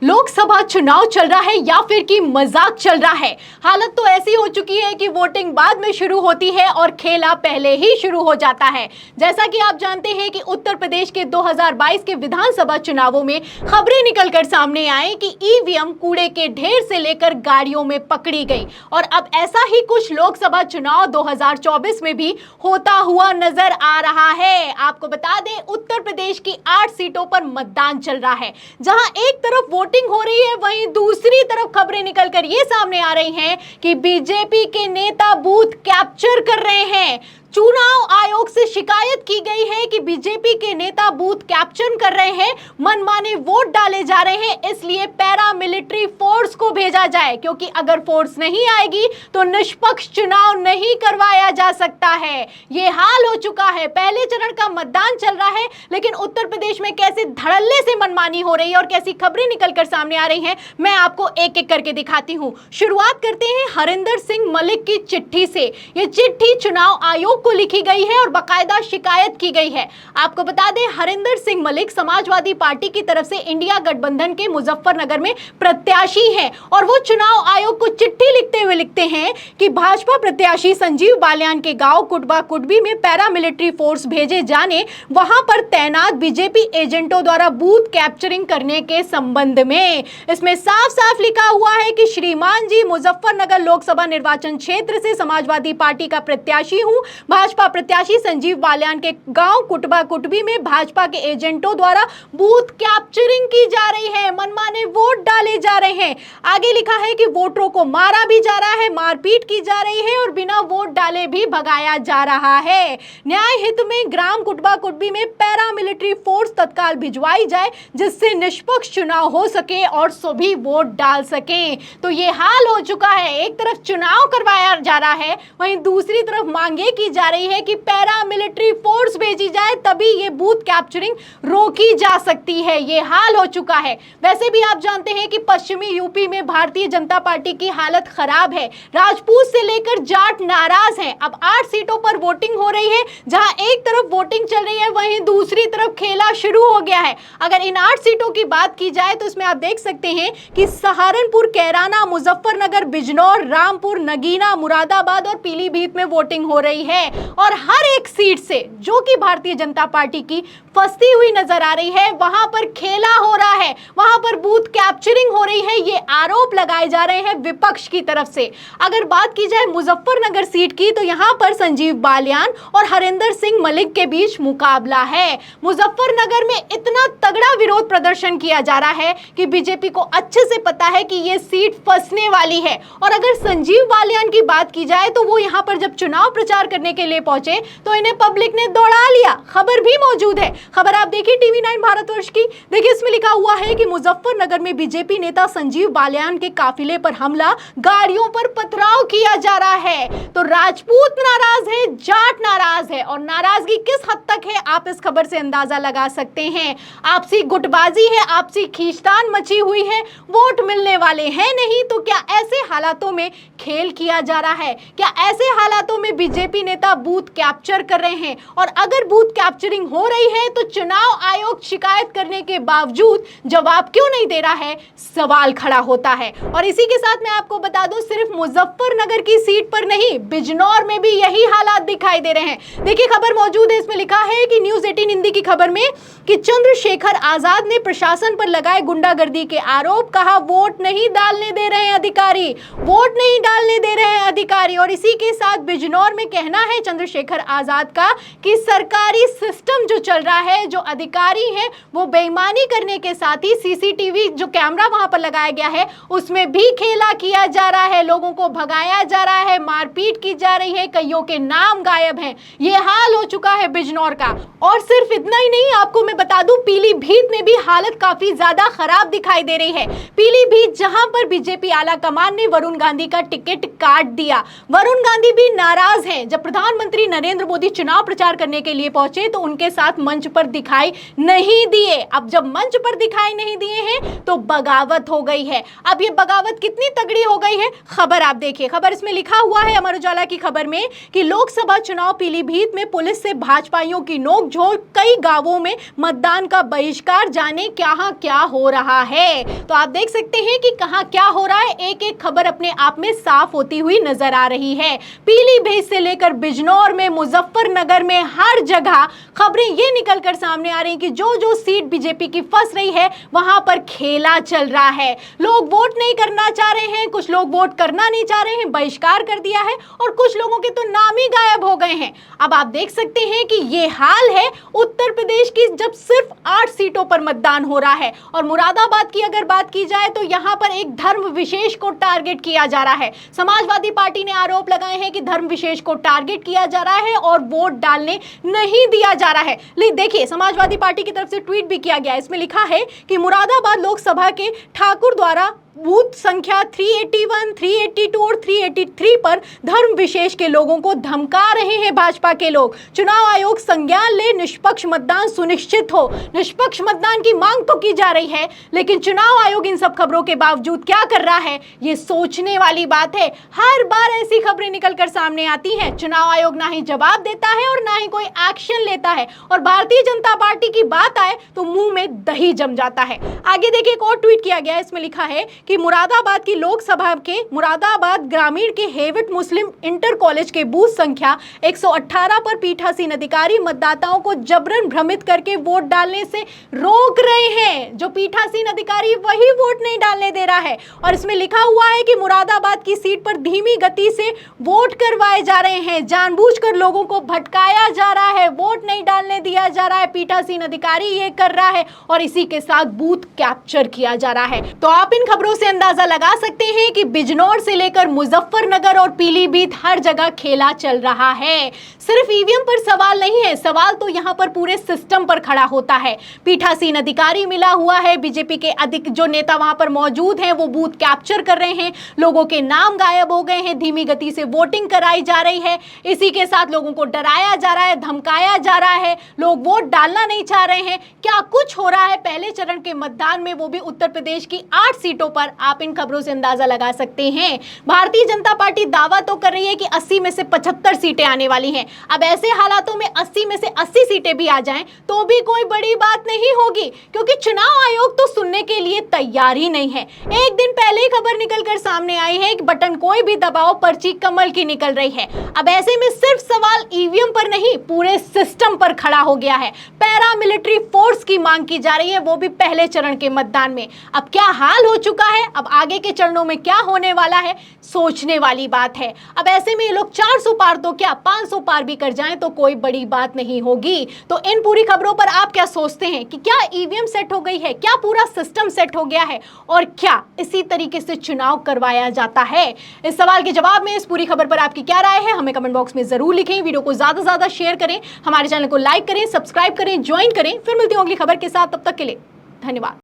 लोकसभा चुनाव चल रहा है या फिर कि मजाक चल रहा है। हालत तो ऐसी हो चुकी है कि वोटिंग बाद में शुरू होती है और खेला पहले ही शुरू हो जाता है। जैसा कि आप जानते हैं कि उत्तर प्रदेश के 2022 के विधानसभा चुनावों में खबरें निकलकर सामने आई कि ईवीएम कूड़े के ढेर से लेकर गाड़ियों में पकड़ी गई और अब ऐसा ही कुछ लोकसभा चुनाव 2024 में भी होता हुआ नजर आ रहा है। आपको बता दें, उत्तर प्रदेश की 8 सीटों पर मतदान चल रहा है। जहां एक तरफ वोटिंग हो रही है, वहीं दूसरी तरफ खबरें निकलकर ये सामने आ रही हैं कि बीजेपी के नेता बूथ कैप्चर कर रहे हैं। चुनाव आयोग से शिकायत की गई है कि बीजेपी के नेता बूथ कैप्चर कर रहे हैं, मनमाने वोट डाले जा रहे हैं, इसलिए पैरामिलिट्री फोर्स को भेजा जाए, क्योंकि अगर फोर्स नहीं आएगी तो निष्पक्ष चुनाव नहीं करवाया जा सकता है। ये हाल हो चुका है। पहले चरण का मतदान चल रहा है, लेकिन उत्तर प्रदेश में कैसे धड़ल्ले से मनमानी हो रही है और कैसी खबरें निकलकर सामने आ रही हैं, मैं आपको एक एक करके दिखाती हूं। शुरुआत करते हैं हरिंदर सिंह मलिक की चिट्ठी से। ये चिट्ठी चुनाव आयोग को लिखी गई है और बाकायदा शिकायत की गई है। आपको बता दें, हरिंदर सिंह मलिक समाजवादी पार्टी की तरफ से इंडिया गठबंधन के मुजफ्फरनगर में प्रत्याशी हैं और वो चुनाव आयोग को चिट्ठी लिखते हुए लिखते हैं कि भाजपा प्रत्याशी संजीव बालियान के गांव कुटबा कुटबी में पैरामिलिट्री फोर्स भेजे जाने, वहां पर तैनात बीजेपी एजेंटों द्वारा बूथ कैप्चरिंग करने के संबंध में। इसमें साफ साफ लिखा हुआ है कि श्रीमान जी, मुजफ्फरनगर लोकसभा निर्वाचन क्षेत्र से समाजवादी पार्टी का प्रत्याशी हूं। भाजपा प्रत्याशी संजीव बालियान के गांव कुटबा कुटबी में भाजपा के एजेंटों द्वारा बूथ कैप्चरिंग की जा रही है, मनमाने वोट डाले जा रहे हैं। आगे लिखा है कि वोटरों को मारा भी जा रहा है, मारपीट की जा रही है और बिना वोट डाले भी भगाया जा रहा है। न्याय हित में ग्राम कुटबा कुटबी में पैरामिलिट्री फोर्स तत्काल भिजवाई जाए, जिससे निष्पक्ष चुनाव हो सके और सभी वोट डाल सकें। तो ये हाल हो चुका है। एक तरफ चुनाव करवाया जा रहा है, वहीं दूसरी तरफ मांगे की जा रही है कि पैरामिलिट्री फोर्स भेजी जाए, तभी ये बूथ कैप्चरिंग रोकी जा सकती है। ये हाल हो चुका है। वैसे भी आप जानते हैं कि पश्चिमी यूपी में भारतीय जनता पार्टी की हालत खराब है। राजपूत से लेकर जाट नाराज हैं। अब 8 सीटों पर वोटिंग हो रही है। जहां एक तरफ वोटिंग चल रही है, वहीं दूसरी तरफ खेला शुरू हो गया है। अगर इन 8 सीटों की बात की जाए तो इसमें आप देख सकते हैं कि सहारनपुर, कैराना, मुजफ्फरनगर, बिजनौर, रामपुर, नगीना, मुरादाबाद और पीलीभीत में वोटिंग हो रही है और हर एक सीट से जो कि भारतीय जनता पार्टी की फंसती हुई नजर आ रही है, वहां पर खेला हो रहा है, वहां पर बूथ कैप्चरिंग हो रही है। ये आरोप लगाए जा रहे हैं विपक्ष की तरफ से। अगर बात की जाए मुजफ्फरनगर सीट की, तो यहां पर संजीव बालियान और हरिंदर सिंह मलिक के बीच मुकाबला है। मुजफ्फरनगर में इतना तगड़ा विरोध प्रदर्शन किया जा रहा है कि बीजेपी को अच्छे से पता है कि ये सीट फंसने वाली है। और अगर संजीव बालियान की बात की जाए तो वो यहां पर जब चुनाव प्रचार करने के लिए पहुंचे तो इन्हें पब्लिक ने दौड़ा लिया। खबर भी मौजूद है। खबर आप देखिए TV9 भारतवर्ष की। देखिए, इसमें लिखा हुआ है कि मुजफ्फरनगर में बीजेपी नेता संजीव बालियान के काफिले पर हमला, गाड़ियों पर पथराव किया जा रहा है। तो राजपूत नाराज है, जाट नाराज है और नाराजगी किस हद तक है आप इस खबर से अंदाजा लगा सकते हैं। आपसी गुटबाजी है, आपसी खींचतान मची हुई है, वोट मिलने वाले हैं नहीं। तो क्या ऐसे हालातों में खेल किया जा रहा है? क्या ऐसे हालातों में बीजेपी नेता बूथ कैप्चर कर रहे हैं? और अगर बूथ कैप्चरिंग हो रही है तो चुनाव आयोग शिकायत करने के बावजूद जवाब क्यों नहीं दे रहा है, सवाल खड़ा होता है। और इसी के साथ मैं आपको बता दूं, सिर्फ मुजफ्फरनगर की सीट पर नहीं, बिजनौर में भी यही हालात दिखाई दे रहे हैं। देखिए, खबर मौजूद है। इसमें लिखा है कि न्यूज़ 18 हिंदी की खबर में कि चंद्रशेखर आजाद ने प्रशासन पर लगाए गुंडागर्दी के आरोप, कहा वोट नहीं डालने दे रहे हैं अधिकारी, वोट नहीं डालने दे रहे हैं अधिकारी। और इसी के साथ बिजनौर में कहना है चंद्रशेखर आजाद का कि सरकारी सिस्टम जो चल रहा है, जो अधिकारी हैं वो बेईमानी करने के साथ ही सीसीटीवी जो कैमरा वहां पर लगाया गया है उसमें भी खेला किया जा रहा है, लोगों को भगाया जा रहा है, मारपीट की जा रही है, कईयों के नाम गायब हैं। ये हाल हो चुका है बिजनौर का। और सिर्फ इतना ही नहीं, आपको मैं बता दूं, पीलीभीत में भी हालत काफी ज्यादा खराब दिखाई दे रही है। पीलीभीत, जहां पर बीजेपी आला कमान ने वरुण गांधी का टिकट काट दिया। वरुण गांधी भी नाराज हैं। जब प्रधानमंत्री नरेंद्र मोदी चुनाव प्रचार करने के लिए पहुंचे तो उनके साथ मंच पर दिखाई नहीं दिए। अब जब मंच पर दिखाई नहीं दिए हैं तो बगावत हो गई है। अब ये बगावत कितनी तगड़ी हो गई है, खबर आप देखिए। खबर इसमें लिखा हुआ है अमर उजाला की खबर में कि लोकसभा चुनाव पीलीभीत में पुलिस से भाजपाइयों की नोकझोंक, कई गांवों में मतदान का बहिष्कार, जाने कहां क्या हो रहा है। तो आप देख सकते हैं कि कहां क्या हो रहा है, एक एक खबर अपने आप में साफ होती हुई नजर आ रही है। पीलीभीत से लेकर बिजनौर में, मुजफ्फरनगर में, हर जगह खबरें ये निकलकर सामने आ रही कि जो जो सीट बीजेपी की फंस रही है वहां पर खेला चल रहा है। लोग वोट नहीं करना चाह रहे हैं, कुछ लोग वोट करना नहीं चाह रहे हैं, बहिष्कार कर दिया है, और कुछ लोगों के तो नाम ही गायब हो गए हैं। अब आप देख सकते हैं कि ये हाल है उत्तर प्रदेश की, जब सिर्फ 8 सीटों पर मतदान हो रहा है। और मुरादाबाद की अगर बात की जाए तो यहां पर एक धर्म विशेष को टारगेट किया जा रहा है। समाजवादी पार्टी ने आरोप लगाए हैं कि धर्म विशेष को टारगेट किया जा रहा है और वोट डालने नहीं दिया जा रहा है। लेकिन देखिए, समाजवादी पार्टी की तरफ से ट्वीट भी किया गया है। इसमें लिखा है कि मुरादाबाद लोकसभा के ठाकुर द्वारा बूथ संख्या 381, 382 और 383 पर धर्म विशेष के लोगों को धमका रहे हैं भाजपा के लोग। चुनाव आयोग संज्ञान ले, निष्पक्ष मतदान सुनिश्चित हो। निष्पक्ष मतदान की मांग तो की जा रही है, लेकिन चुनाव आयोग इन सब खबरों के बावजूद क्या कर रहा है, ये सोचने वाली बात है। हर बार ऐसी खबरें निकलकर सामने आती हैं, चुनाव आयोग ना ही जवाब देता है और ना ही कोई एक्शन लेता है, और भारतीय जनता पार्टी की बात आए तो मुंह में दही जम जाता है। आगे देखिए, एक और ट्वीट किया गया है। इसमें लिखा है कि मुरादाबाद की लोकसभा के मुरादाबाद ग्रामीण के हेविट मुस्लिम इंटर कॉलेज के बूथ संख्या 118 पर पीठासीन अधिकारी मतदाताओं को जबरन भ्रमित करके वोट डालने से रोक रहे हैं। जो पीठासीन अधिकारी वही वोट नहीं डालने दे रहा है। और इसमें लिखा हुआ है कि मुरादाबाद की सीट पर धीमी गति से वोट करवाए जा रहे हैं, जानबूझकर लोगों को भटकाया जा रहा है, वोट नहीं डालने दिया जा रहा है, पीठासीन अधिकारी ये कर रहा है, और इसी के साथ बूथ कैप्चर किया जा रहा है। तो आप इन खबरों से अंदाजा लगा सकते हैं कि बिजनौर से लेकर मुजफ्फरनगर और पीलीभीत हर जगह खेला चल रहा है। सिर्फ ईवीएम पर सवाल नहीं है, सवाल तो यहां पर पूरे सिस्टम पर खड़ा होता है। पीठासीन अधिकारी मिला हुआ है, बीजेपी के अधिक जो नेता वहां पर मौजूद हैं वो बूथ कैप्चर कर रहे हैं, लोगों के नाम गायब हो गए हैं, धीमी गति से वोटिंग कराई जा रही है, इसी के साथ लोगों को डराया जा रहा है, धमकाया जा रहा है, लोग वोट डालना नहीं चाह रहे हैं। क्या कुछ हो रहा है पहले चरण के मतदान में, वो भी उत्तर प्रदेश की 8 सीटों पर। आप इन खबरों से अंदाजा लगा सकते हैं। भारतीय जनता पार्टी दावा तो कर रही है कि 80 में से 75 सीटें आने वाली हैं। अब ऐसे हालातों में 80 में से 80 सीटें भी आ जाएं तो भी कोई बड़ी बात नहीं होगी, क्योंकि चुनाव आयोग तो सुनने के लिए तैयार ही नहीं है। एक दिन पहले ही खबर निकलकर सामने आई है कि बटन कोई भी दबाओ, पर्ची कमल की निकल रही है। अब ऐसे में सिर्फ सवाल ईवीएम पर नहीं, पूरे सिस्टम पर खड़ा हो गया है। पैरामिलिट्री फोर्स की मांग की जा रही है, वो भी पहले चरण के मतदान में। अब क्या हाल हो चुका है, अब आगे के चरणों में क्या होने वाला है, सोचने वाली बात है। अब ऐसे में ये लोग 400 पार तो क्या 500 पार भी कर जाएं तो कोई बड़ी बात नहीं होगी। तो इन पूरी खबरों पर आप क्या सोचते हैं कि क्या ईवीएम सेट हो गई है, क्या पूरा सिस्टम सेट हो गया है, और क्या इसी तरीके से चुनाव करवाया जाता है? इस सवाल के जवाब में इस पूरी खबर पर आपकी क्या राय है, हमें कमेंट बॉक्स में जरूर लिखें। वीडियो को ज्यादा से ज्यादा शेयर करें, हमारे चैनल को लाइक करें, सब्सक्राइब करें, ज्वाइन करें। फिर मिलती हूं अगली खबर के साथ, तब तक के लिए धन्यवाद।